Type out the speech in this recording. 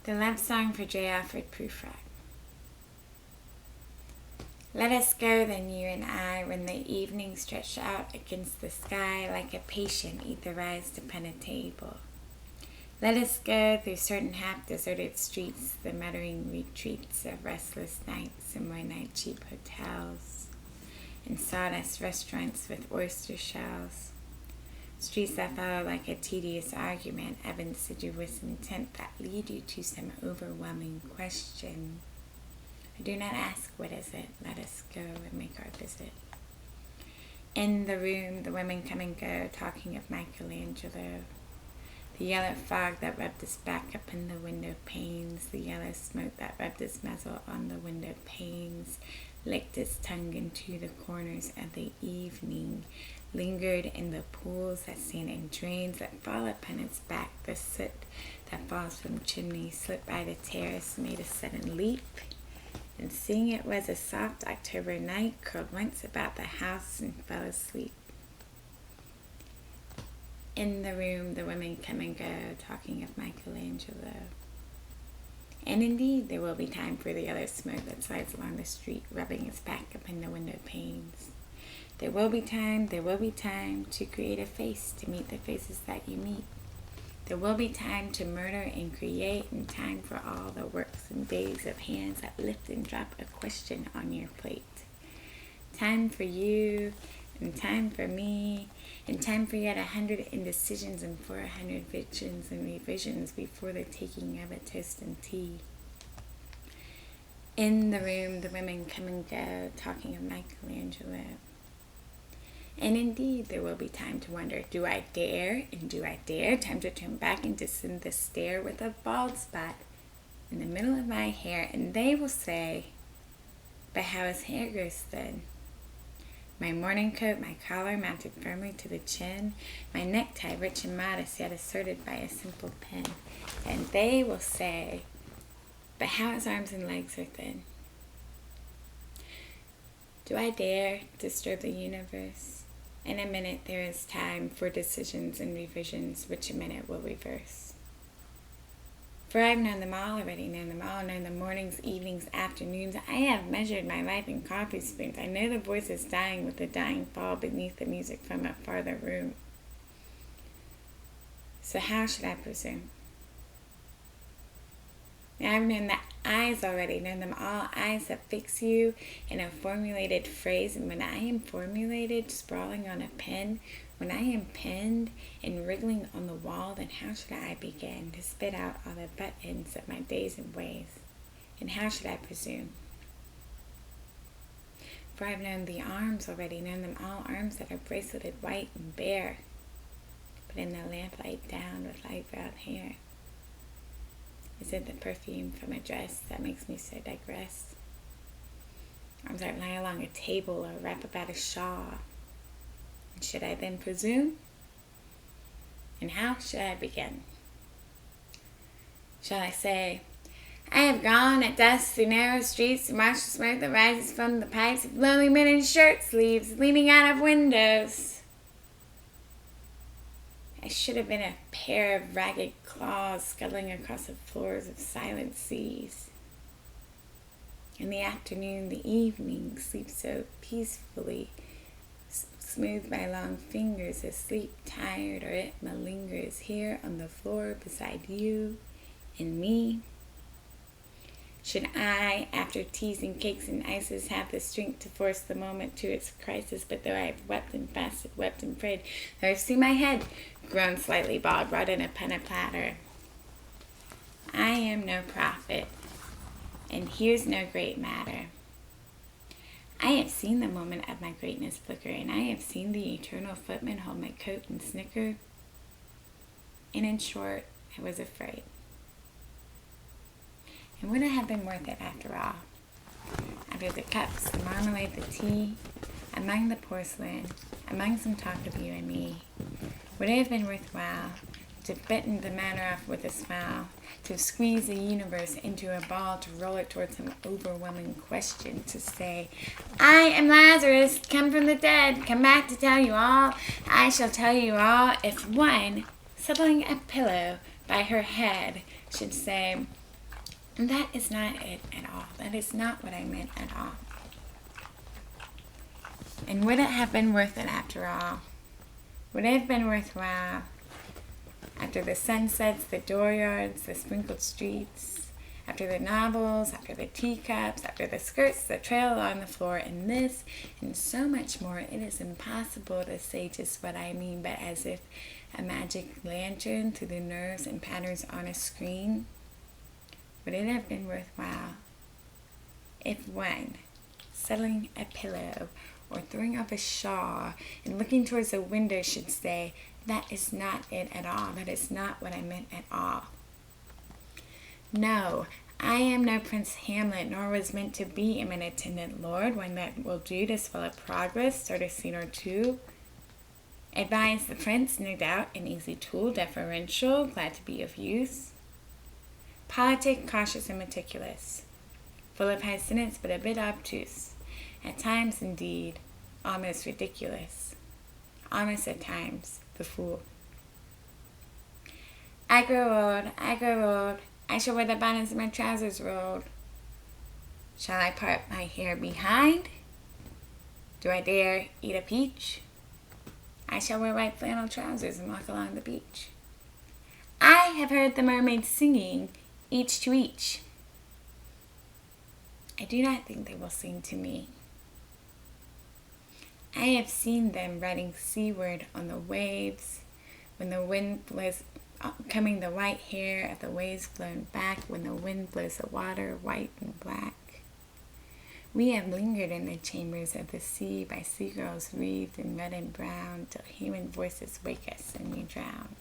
The Love Song for J. Alfred Prufrock. Let us go then, you and I, when the evening stretched out against the sky like a patient etherized upon a table. Let us go through certain half-deserted streets, the muttering retreats of restless nights and one-night cheap hotels, and sawdust restaurants with oyster shells. Streets that follow like a tedious argument of insidious intent that lead you to some overwhelming question. I do not ask, what is it? Let us go and make our visit. In the room, the women come and go, talking of Michelangelo. The yellow fog that rubbed his back up in the window panes, the yellow smoke that rubbed his muzzle on the window panes, licked his tongue into the corners of the evening, lingered in the pools that stand in drains that fall upon its back, the soot that falls from chimneys, slipped by the terrace, made a sudden leap, and seeing it was a soft October night, curled once about the house and fell asleep. In the room, the women come and go, talking of Michelangelo. And indeed, there will be time for the yellow smoke that slides along the street, rubbing its back up in the window panes. There will be time to create a face, to meet the faces that you meet. There will be time to murder and create, and time for all the works and days of hands that lift and drop a question on your plate. Time for you, and time for me, and time for yet 100 indecisions and 400 visions and revisions before the taking of a toast and tea. In the room, the women come and go, talking of Michelangelo. And indeed, there will be time to wonder, do I dare, and do I dare? Time to turn back and descend the stair with a bald spot in the middle of my hair, and they will say, but how his hair grows thin. My morning coat, my collar mounted firmly to the chin, my necktie rich and modest, yet asserted by a simple pin. And they will say, but how his arms and legs are thin. Do I dare disturb the universe? In a minute there is time for decisions and revisions, which a minute will reverse. For I've known them all already, known the mornings, evenings, afternoons. I have measured my life in coffee spoons. I know the voices dying with the dying fall beneath the music from a farther room. So how should I presume? I've known the eyes already, known them all, eyes that fix you in a formulated phrase. And when I am formulated, sprawling on a pen, when I am penned and wriggling on the wall, then how should I begin to spit out all the butt-ends of my days and ways? And how should I presume? For I've known the arms already, known them all, arms that are braceleted white and bare, but in the lamplight down with light-browed hair. Is it the perfume from a dress that makes me so digress? Arms that lie along a table or wrap about a shawl. And should I then presume? And how should I begin? Shall I say, I have gone at dusk through narrow streets and watched the smoke that rises from the pipes of lonely men in shirt sleeves leaning out of windows? I should have been a pair of ragged claws scuttling across the floors of silent seas. In the afternoon, the evening sleeps so peacefully, smoothed by long fingers, asleep, tired, or it malingers here on the floor beside you and me. Should I, after teas and cakes and ices, have the strength to force the moment to its crisis? But though I have wept and fasted, wept and prayed, though I've seen my head grown slightly bald, brought in upon a platter, I am no prophet, and here's no great matter. I have seen the moment of my greatness flicker, and I have seen the eternal footman hold my coat and snicker, and in short, I was afraid. And would it have been worth it after all? After the cups, the marmalade, the tea, among the porcelain, among some talk of you and me, would it have been worthwhile to have bitten the matter off with a smile, to have squeezed the universe into a ball, to roll it towards some overwhelming question, to say, I am Lazarus, come from the dead, come back to tell you all, I shall tell you all, if one, settling a pillow by her head, should say, And that is not it at all. That is not what I meant at all. And would it have been worth it after all? Would it have been worthwhile after the sunsets, the dooryards, the sprinkled streets, after the novels, after the teacups, after the skirts that trail along the floor, and this and so much more? It is impossible to say just what I mean, but as if a magic lantern through the nerves and patterns on a screen, would it have been worthwhile if one, settling a pillow or throwing up a shawl and looking towards the window, should say, that is not it at all. That is not what I meant at all. No, I am no Prince Hamlet, nor was meant to be an attendant lord, one that will do to swell up progress, start a scene or two. Advise the prince, no doubt, an easy tool, deferential, glad to be of use. Politic, cautious and meticulous, full of high sentence, but a bit obtuse. At times, indeed, almost ridiculous. Almost at times, the fool. I grow old. I shall wear the bottoms of my trousers rolled. Shall I part my hair behind? Do I dare eat a peach? I shall wear white flannel trousers and walk along the beach. I have heard the mermaids singing, each to each. I do not think they will sing to me. I have seen them riding seaward on the waves, when the wind blows, coming the white hair of the waves blown back, when the wind blows the water white and black. We have lingered in the chambers of the sea by seagulls wreathed in red and brown, till human voices wake us and we drown.